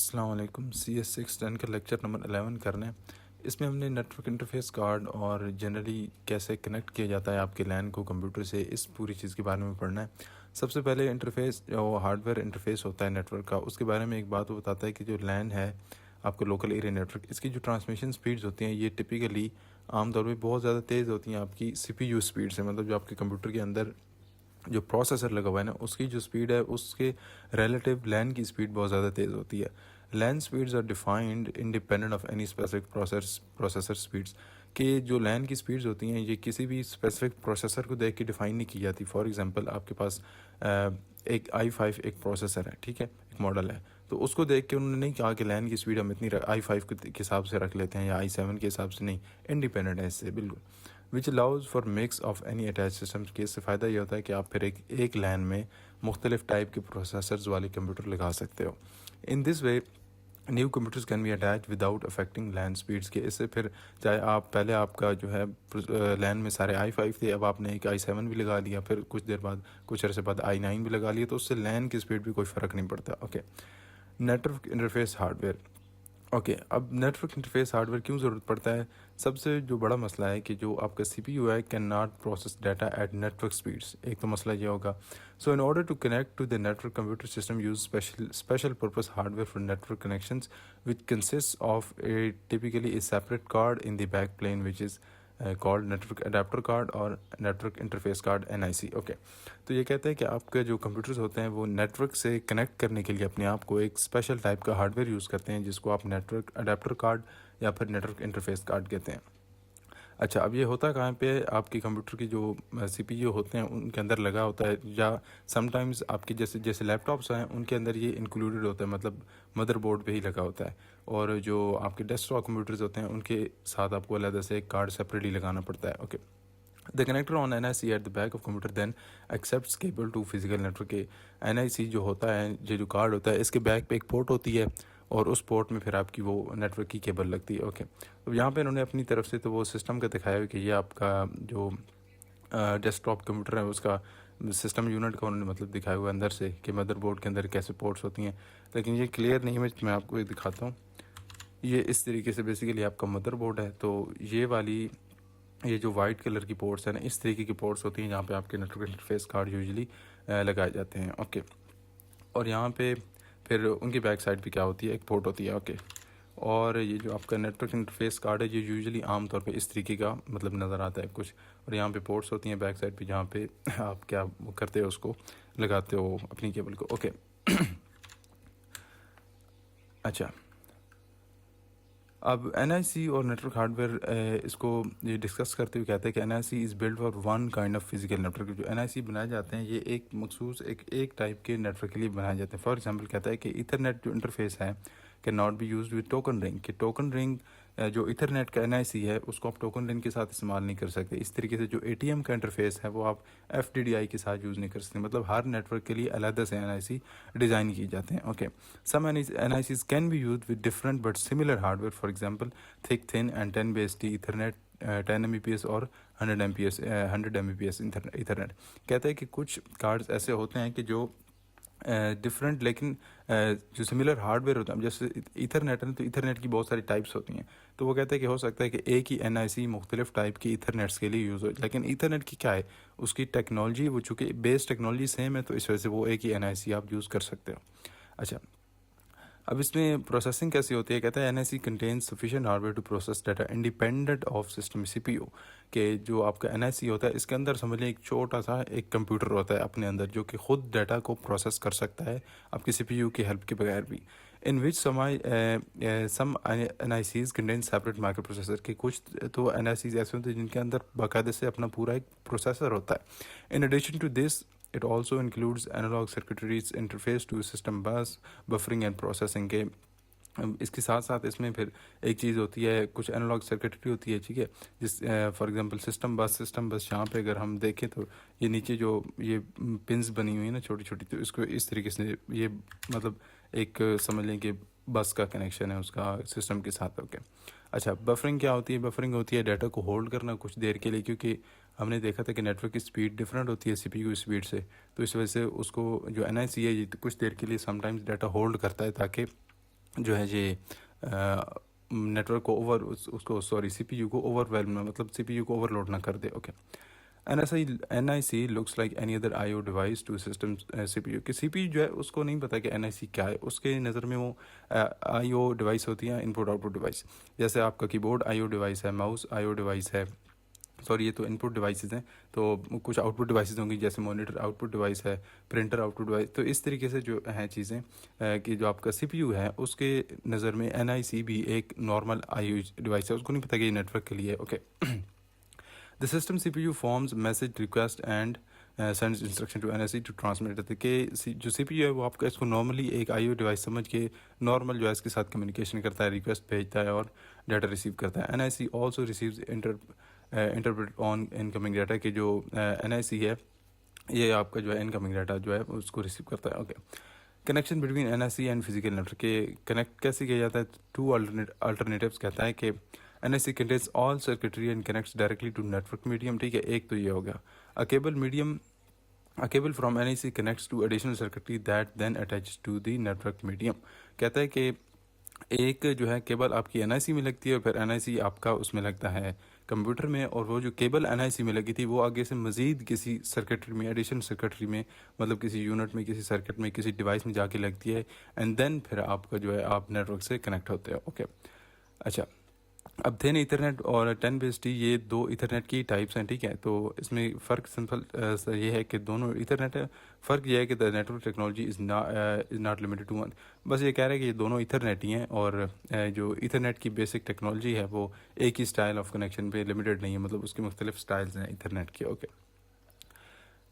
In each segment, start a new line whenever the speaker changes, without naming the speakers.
अस्सलाम वालेकुम। CS610 का लेक्चर नंबर 11 करना है। इसमें हमने नेटवर्क इंटरफेस कार्ड और जनरली कैसे कनेक्ट किया जाता है आपके लैन को कंप्यूटर से, इस पूरी चीज़ के बारे में पढ़ना है। सबसे पहले इंटरफेस जो हार्डवेयर इंटरफेस होता है नेटवर्क का, उसके बारे में एक बात वो बताता है कि जो लैन है आपका लोकल एरिया नेटवर्क, इसकी जो ट्रांसमिशन स्पीड्स होती हैं ये टिपिकली आमतौर पर बहुत ज़्यादा तेज़ होती हैं आपकी CPU स्पीड से। मतलब जो आपके कंप्यूटर के अंदर जो प्रोसेसर लगा हुआ है ना, उसकी जो स्पीड है उसके रिलेटिव लैन की स्पीड बहुत ज़्यादा तेज़ होती है। LAN speeds are defined independent of any specific processor speeds. कि जो लैन की स्पीड्स होती हैं ये किसी भी स्पेसिफिक प्रोसेसर को देख के डिफाइन नहीं की जाती। फॉर एग्जांपल आपके पास एक i5 एक प्रोसेसर है, ठीक है, एक मॉडल है, तो उसको देख के उन्होंने नहीं कहा कि लैन की स्पीड हम इतनी i5 के हिसाब से रख लेते हैं या i7 के हिसाब से, नहीं, इंडिपेंडेंट है इससे बिल्कुल। Which allows for mix of any attach system के, इससे फ़ायदा ये होता है कि आप फिर एक लैन में मुख्तलिफ टाइप के प्रोसेसर्स वाले कंप्यूटर लगा सकते हो। In this way new computers can be attach without affecting LAN speeds के। इससे फिर चाहे आप पहले आपका जो है लैन में सारे i5 थे, अब आपने एक i7 भी लगा लिया, फिर कुछ देर बाद कुछ अरसे बाद i9 भी लगा लिया, तो उससे लैन की स्पीड भी कोई फ़र्क नहीं पड़ता। Okay, network interface hardware. Okay, अब नेटवर्क इंटरफेस हार्डवेयर क्यों ज़रूरत पड़ता है? सबसे जो बड़ा मसला है कि जो आपका CPU है can not process data at network speeds. एक तो मसला ये होगा। So in order to connect to the network computer system use special purpose hardware for network connections which consist of a typically a separate card in the backplane which is called network adapter card और network interface card NIC। Okay, तो ये कहते हैं कि आपके जो computers होते हैं वो नेटवर्क से कनेक्ट करने के लिए अपने आप को एक स्पेशल टाइप का हार्डवेयर यूज़ करते हैं जिसको आप नेटवर्क अडेप्टर कार्ड या फिर नेटवर्क इंटरफेस कार्ड कहते हैं। अच्छा, अब ये होता कहाँ पे, आपके कंप्यूटर की जो CPU होते हैं उनके अंदर लगा होता है, या समटाइम्स आपकी जैसे जैसे लैपटॉप्स हैं उनके अंदर ये इंक्लूडेड होता है, मतलब मदरबोर्ड पे ही लगा होता है। और जो आपके डेस्कटॉप कंप्यूटर्स होते हैं उनके साथ आपको अलग से एक कार्ड सेपरेटली लगाना पड़ता है। Okay, the connector on NIC at the back of computer then accepts cable to physical network के। NIC जो होता है, ये जो कार्ड होता है, इसके बैक पे एक पोर्ट होती है और उस पोर्ट में फिर आपकी वो नेटवर्क की केबल लगती है। ओके, तो यहाँ पे इन्होंने अपनी तरफ से तो वो सिस्टम का दिखाया है कि ये आपका जो डेस्कटॉप कंप्यूटर है उसका सिस्टम यूनिट का उन्होंने मतलब दिखाया हुआ है अंदर से कि मदरबोर्ड के अंदर कैसे पोर्ट्स होती हैं, लेकिन ये क्लियर नहीं है। मैं आपको एक दिखाता हूँ। ये इस तरीके से बेसिकली आपका मदरबोर्ड है, तो ये जो वाइट कलर की पोर्ट्स हैं ना, इस तरीके की पोर्ट्स होती हैं जहाँ पे आपके नेटवर्क इंटरफेस कार्ड यूजुअली लगाए जाते हैं। ओके, और यहाँ पे फिर उनकी बैक साइड पे क्या होती है, एक पोर्ट होती है। ओके, और ये जो आपका नेटवर्क इंटरफेस कार्ड है ये यूजुअली आम तौर पे इस तरीके का मतलब नज़र आता है कुछ, और यहाँ पे पोर्ट्स होती हैं बैक साइड पे जहाँ पे आप क्या करते हो, उसको लगाते हो अपनी केबल को। ओके अच्छा, अब NIC और नेटवर्क हार्डवेयर इसको ये डिस्कस करते हुए कहते हैं कि NIC is build for one kind of physical network. जो NIC बनाए जाते हैं ये एक मखसूस एक टाइप के नेटवर्क के लिए बनाए जाते हैं। फॉर एग्जांपल कहता है कि इथरनेट जो इंटरफेस है can not be used with token ring. कि टोकन रिंग जो इथरनेट का NIC है उसको आप टोकन रिंग के साथ इस्तेमाल नहीं कर सकते। इस तरीके से जो ATM का इंटरफेस है वो आप FDDI के साथ यूज़ नहीं कर सकते। मतलब हर नेटवर्क के लिए अलग से NIC डिज़ाइन किए जाते हैं। Okay, some NICs can be use with different but similar hardware. For example thick thin and 10BSD ethernet 10 Mbps और 100 Mbps इथरनेट। कहता है कि कुछ कार्ड्स ऐसे होते हैं कि जो डिफरेंट लेकिन जो सिमिलर हार्डवेयर होता है, जैसे इथरनेट है तो इथरनेट की बहुत सारी टाइप्स होती हैं, तो वो कहते हैं कि हो सकता है कि एक ही NIC मुख्तलिफ टाइप की इथरनेट्स के लिए यूज़ हो, लेकिन इथरनेट की क्या है, उसकी टेक्नोलॉजी वो चूँकि बेस टेक्नोलॉजी सेम है तो इस वजह से वो एक ही NIC आप यूज़ कर सकते हो। अच्छा, अब इसमें प्रोसेसिंग कैसी होती है, कहता है NIC contains sufficient hardware to process data independent of system CPU। के जो आपका NIC होता है इसके अंदर समझ लें एक छोटा सा एक कंप्यूटर होता है अपने अंदर जो कि खुद डाटा को प्रोसेस कर सकता है आपकी CPU की हेल्प के बगैर भी। इन विच सम NICs contain separate micro processor के। कुछ तो NICs ऐसे होते हैं जिनके अंदर बाकायदे से अपना पूरा एक प्रोसेसर होता है। In addition to this it also includes analog circuitries interface to system bus buffering and processing के। इसके साथ साथ इसमें फिर एक चीज़ होती है, कुछ एनालॉग सर्किटरी होती है, ठीक है, जिस फॉर एग्जांपल सिस्टम बस यहाँ पे अगर हम देखें तो ये नीचे जो ये पिंस बनी हुई है ना छोटी छोटी, तो इसको इस तरीके से ये मतलब एक समझ लें कि बस का कनेक्शन है उसका सिस्टम के साथ। ओके, अच्छा, बफरिंग क्या होती है? बफरिंग होती है डाटा को होल्ड करना कुछ देर के लिए, क्योंकि हमने देखा था कि नेटवर्क की स्पीड डिफरेंट होती है CPU स्पीड से, तो इस वजह से उसको जो NIC है ये कुछ देर के लिए समटाइम्स डाटा होल्ड करता है ताकि जो है ये नेटवर्क को उसको सॉरी सीपीयू को ओवरवेलम ना, मतलब सीपीयू को ओवरलोड ना कर दे। Okay. NIC looks like any other IO device to system CPU कि CPU जो है उसको नहीं पता कि NIC क्या है, उसके नज़र में वो IO डिवाइस होती है, इनपुट आउटपुट डिवाइस। जैसे आपका कीबोर्ड IO डिवाइस है, माउस IO डिवाइस है, सॉरी ये तो इनपुट डिवाइसेस हैं, तो कुछ आउटपुट डिवाइसेस होंगी जैसे मॉनिटर आउटपुट डिवाइस है, प्रिंटर आउटपुट डिवाइस। तो इस तरीके से जो हैं चीज़ें कि जो आपका CPU है उसके नज़र में NIC भी एक नॉर्मल IO डिवाइस है, उसको नहीं पता कि ये नेटवर्क के लिए है। Okay. The system CPU forms message request and sends instruction to NIC to transmit it कि जो CPU है वो आपका इसको नॉर्मली एक IO डिवाइस समझ के नॉर्मल जो है इसके साथ कम्युनिकेशन करता है, रिक्वेस्ट भेजता है और डाटा रिसीव करता है। NIC also receives interpret on incoming data कि जो NIC है ये आपका जो है इनकमिंग डाटा जो है उसको रिसीव करता है। Okay. Connection between NIC and physical network के कनेक्ट कैसे किया जाता है? टू अल्टरनेटिव्स कहता है कि NIC contains all circuitry and connects directly to network medium। ठीक है, एक तो ये हो गया। A cable from NIC connects to additional circuitry that then attaches to the network medium। कहता है कि एक जो है केबल आपकी NIC में लगती है और फिर NIC आपका उसमें लगता है कंप्यूटर में, और वो जो केबल NIC में लगी थी वो आगे से मज़ीद किसी सर्किटरी में, एडिशनल सर्किटरी में, मतलब किसी यूनिट में, किसी सर्किट में, किसी डिवाइस में जाके लगती है, एंड देन फिर आपका जो है आप नेटवर्क से कनेक्ट होते हो। ओके। अच्छा, अब थिन इथरनेट और 10BSD ये दो इथरनेट की टाइप्स हैं। ठीक है, तो इसमें फ़र्क सिंपल ये है कि दोनों इथरनेट है। फ़र्क ये है कि the network technology is not limited to one. बस ये कह रहे हैं कि ये दोनों इथरनेट ही हैं और जो इथरनेट की बेसिक टेक्नोलॉजी है वो एक ही स्टाइल ऑफ कनेक्शन पे लिमिटेड नहीं है, मतलब उसकी मुख्तलिफ स्टाइल्स हैं इथरनेट के। ओके।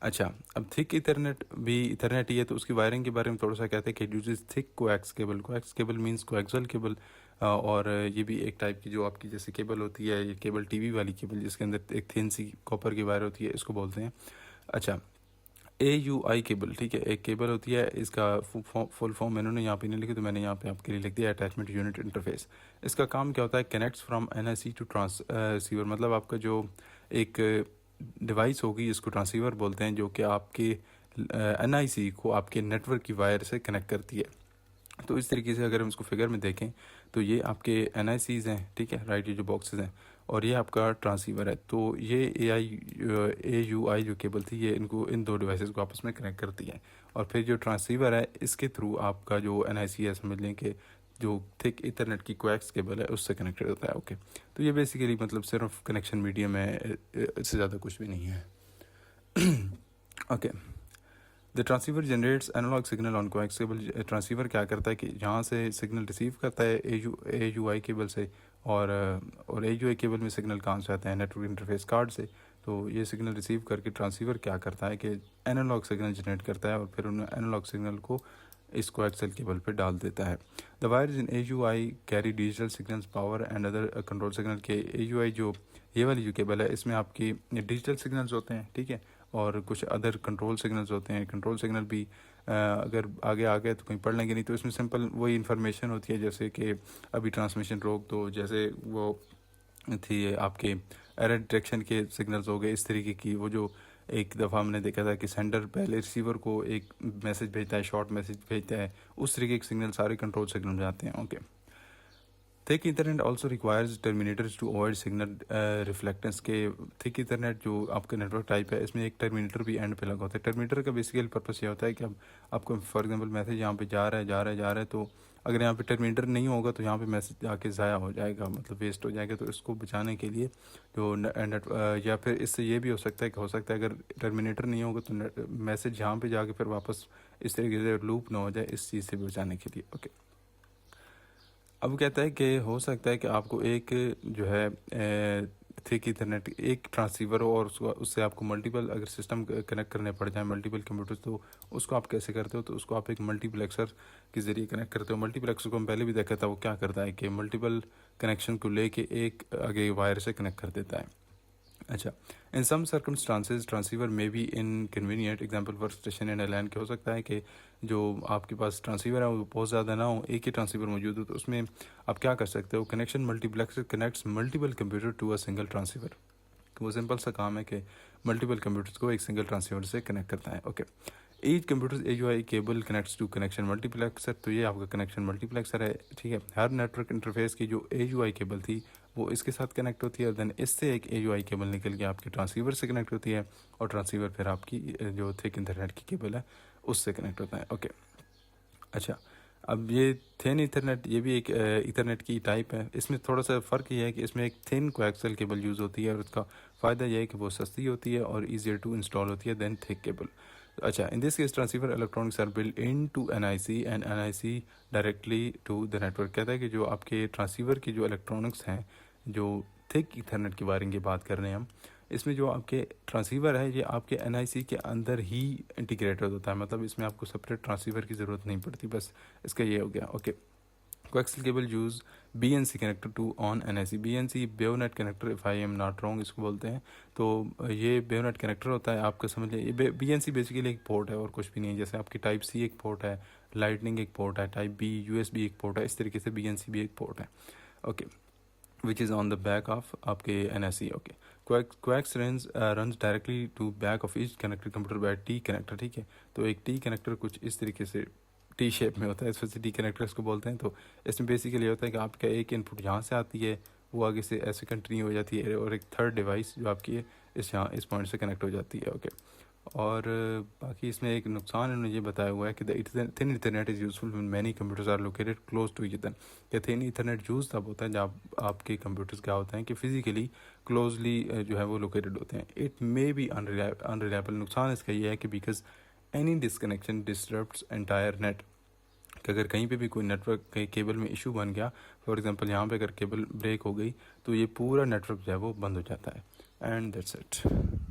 अच्छा, अब थिक इथरनेट भी इथरनेट ही है, तो उसकी वायरिंग के बारे में थोड़ा सा कहते हैं कि uses thick coax cable. Coax cable means coaxial cable, और ये भी एक टाइप की जो आपकी जैसे केबल होती है, ये केबल टीवी वाली केबल जिसके अंदर एक थिन सी कॉपर की वायर होती है, इसको बोलते हैं। अच्छा, AUI केबल, ठीक है, एक केबल होती है, इसका फुल फॉर्म इन्होंने यहाँ पे नहीं लिखी तो मैंने यहाँ पे आपके लिए लिख दिया, अटैचमेंट यूनिट इंटरफेस। इसका काम क्या होता है? Connects from NIC to transceiver, मतलब आपका जो एक डिवाइस होगी इसको ट्रांसीवर बोलते हैं, जो कि आपके NIC को आपके नेटवर्क की वायर से कनेक्ट करती है। तो इस तरीके से अगर हम इसको फिगर में देखें तो ये आपके NICs हैं, ठीक है, राइट, ये जो बॉक्सेस हैं, और ये आपका ट्रांसीवर है। तो ये AUI जो केबल थी ये इनको इन दो डिवाइसेस को आपस में कनेक्ट करती है, और फिर जो ट्रांसीवर है इसके थ्रू आपका जो NIC है, समझ लें कि जो थिक इथरनेट की कोएक्स केबल है उससे कनेक्टेड होता है। ओके। तो ये बेसिकली मतलब सिर्फ कनेक्शन मीडियम है, इससे ज़्यादा कुछ भी नहीं है। Okay. The transceiver generates analog signal on coax cable. Transceiver क्या करता है कि यहाँ से सिग्नल रिसीव करता है AUI केबल से, और AUI केबल में सिग्नल कहाँ से आता है? नेटवर्क इंटरफेस कार्ड से। तो ये सिग्नल रिसीव करके ट्रांसीवर क्या करता है कि एनालॉग सिग्नल जनरेट करता है और फिर उन एनालॉग सिग्नल को इस कोएक्सल केबल पे डाल देता है। The wires in AUI carry digital signals, power and other control signal के AUI जो ये वाली जो केबल है इसमें आपकी डिजिटल सिग्नल्स होते हैं, ठीक है, और कुछ अदर कंट्रोल सिग्नल्स होते हैं। कंट्रोल सिग्नल भी अगर आगे आ गए तो कहीं पढ़ लेंगे, नहीं तो इसमें सिंपल वही इन्फॉर्मेशन होती है, जैसे कि अभी ट्रांसमिशन रोक दो, जैसे वो थी आपके एरर डिटेक्शन के सिग्नल्स हो गए, इस तरीके की। वो जो एक दफ़ा हमने देखा था कि सेंडर पहले रिसीवर को एक मैसेज भेजता है, शॉर्ट मैसेज भेजता है, उस तरीके के सिग्नल सारे कंट्रोल सिग्नल जाते हैं। Okay. Thick ethernet also requires terminators to avoid signal reflectance के। थिक इथरनेट जो आपका नेटवर्क टाइप है इसमें एक टर्मिनेटर भी एंड पे लगा होता है। टर्मिनेटर का बेसिकल पर्पस ये होता है कि अब आपको फॉर एग्जांपल मैसेज यहाँ पे जा रहा है, तो अगर यहाँ पे टर्मिनेटर नहीं होगा तो यहाँ पे मैसेज आके ज़ाया हो जाएगा, मतलब वेस्ट हो जाएगा। तो इसको बचाने के लिए जो या फिर इससे ये भी हो सकता है कि अगर टर्मिनेटर नहीं होगा तो मैसेज यहाँ पे जाके फिर वापस इस तरीके से लूप ना हो जाए, इस चीज़ से बचाने के लिए। ओके। अब कहता है कि हो सकता है कि आपको एक जो है थिक इथरनेट एक ट्रांसीवर हो और उससे आपको मल्टीपल अगर सिस्टम कनेक्ट करने पड़ जाए, मल्टीपल कंप्यूटर्स, तो उसको आप कैसे करते हो? तो उसको आप एक मल्टीप्लेक्सर के ज़रिए कनेक्ट करते हो। मल्टीप्लेक्सर को हम पहले भी देखा था, वो क्या करता है कि मल्टीपल कनेक्शन को लेके एक आगे वायर से कनेक्ट कर देता है। अच्छा, इन सम सर्कमस्टांसेस ट्रांसीवर में be inconvenient, example work station and a LAN के हो सकता है कि जो आपके पास ट्रांसीवर है वो बहुत ज़्यादा ना हो, एक ही ट्रांसीवर मौजूद हो, तो उसमें आप क्या कर सकते हो? Connection multiplexer connects multiple computer to a single transceiver. वो सिंपल सा काम है कि मल्टीपल कंप्यूटर्स को एक सिंगल ट्रांसीवर से कनेक्ट करता है। Okay. Each computer AUI cable connects to connection multiplexer, तो ये आपका कनेक्शन मल्टीप्लेक्सर है, ठीक है। हर नेटवर्क इंटरफेस की जो AUI केबल थी वो इसके साथ कनेक्ट होती है, और देन इससे एक AUI केबल निकल के आपके ट्रांसीवर से कनेक्ट होती है, और ट्रांसीवर फिर आपकी जो थिक इंटरनेट की केबल है उससे कनेक्ट होता है। ओके, अच्छा, अब ये थिन इथरनेट, ये भी एक इथरनेट की टाइप है। इसमें थोड़ा सा फ़र्क ये है कि इसमें एक थिन कोएक्सियल केबल यूज़ होती है, और उसका फ़ायदा यह है कि वो सस्ती होती है और ईजियर टू इंस्टॉल होती है देन थिक केबल। अच्छा, in this case transceiver electronics are built in to NIC and NIC directly to the network. कहता है कि जो आपके ट्रांसीवर की जो इलेक्ट्रॉनिक्स हैं, जो थिक इथरनेट की वायरिंग की बात कर रहे हैं हम, इसमें जो आपके ट्रांसीवर है ये आपके NIC के अंदर ही इंटीग्रेटेड होता है, मतलब इसमें आपको सेपरेट ट्रांसीवर की ज़रूरत नहीं पड़ती। बस इसका ये हो गया। Okay, coaxial cable use BNC connector to on NIC। BNC bayonet connector, if I am not wrong इसको बोलते हैं। तो ये बेवनेट कनेक्टर होता है, आपका समझ लीजिए BNC बेसिकली एक पोर्ट है और कुछ भी नहीं है। जैसे आपकी टाइप C एक पोर्ट है, लाइटनिंग एक पोर्ट है, टाइप B USB एक पोर्ट है, इस तरीके से BNC भी एक पोर्ट है। Okay, which is on the back of आपके NIC। Okay, coax runs directly to back of each connected computer by T connector, ठीक है। तो एक T कनेक्टर कुछ इस तरीके से T शेप में होता है, इस वजह से T कनेक्टर इसको बोलते हैं। तो इसमें बेसिकली होता है कि आपका एक इनपुट यहाँ से आती है, वो आगे से ऐसे कंटिन्यू हो जाती है, और एक थर्ड डिवाइस जो आपकी है इस पॉइंट से कनेक्ट हो जाती है। ओके, और बाकी इसमें एक नुकसान इन्होंने ये बताया हुआ है कि the thin ethernet is useful when many computers are located close to each other. या थिन इथरनेट यूज़ तब होता है जब आपके कंप्यूटर्स क्या होते हैं कि फिजिकली क्लोजली जो है वो लोकेटेड होते हैं। It may be unreliable. नुकसान इसका ये है कि because any disconnection disturbs entire net, कि अगर कहीं पे भी कोई नेटवर्क कहीं केबल में इशू बन गया, फॉर एग्जांपल यहाँ पे अगर केबल ब्रेक हो गई तो ये पूरा नेटवर्क जो है वो बंद हो जाता है। And that's it.